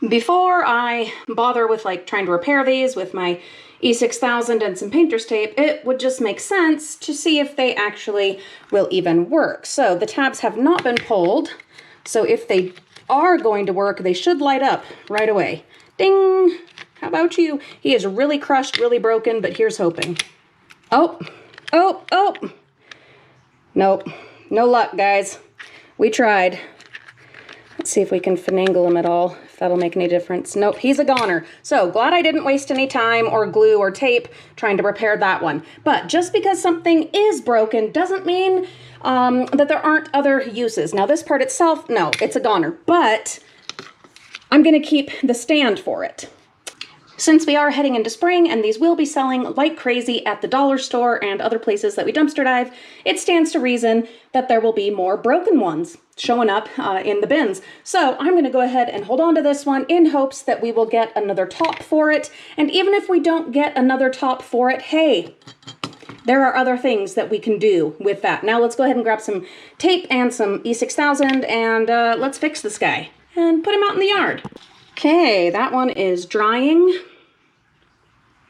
Before I bother with like trying to repair these with my E6000 and some painter's tape, it would just make sense to see if they actually will even work. So the tabs have not been pulled, so if they are going to work, they should light up right away. Ding! How about you? He is really crushed, really broken, but here's hoping. Oh, oh, oh! Nope, no luck, guys. We tried. Let's see if we can finagle him at all, if that'll make any difference. Nope, he's a goner. So glad I didn't waste any time or glue or tape trying to repair that one. But just because something is broken doesn't mean that there aren't other uses. Now this part itself, no, it's a goner, but I'm gonna keep the stand for it. Since we are heading into spring and these will be selling like crazy at the dollar store and other places that we dumpster dive, it stands to reason that there will be more broken ones showing up in the bins. So I'm going to go ahead and hold on to this one in hopes that we will get another top for it. And even if we don't get another top for it, hey, there are other things that we can do with that. Now let's go ahead and grab some tape and some E6000 and let's fix this guy and put him out in the yard. Okay, that one is drying.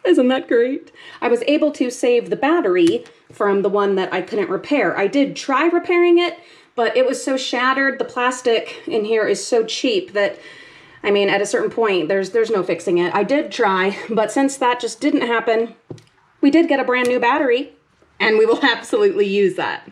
Isn't that great? I was able to save the battery from the one that I couldn't repair. I did try repairing it, but it was so shattered. The plastic in here is so cheap that, I mean, at a certain point, there's no fixing it. I did try, but since that just didn't happen, we did get a brand new battery, and we will absolutely use that.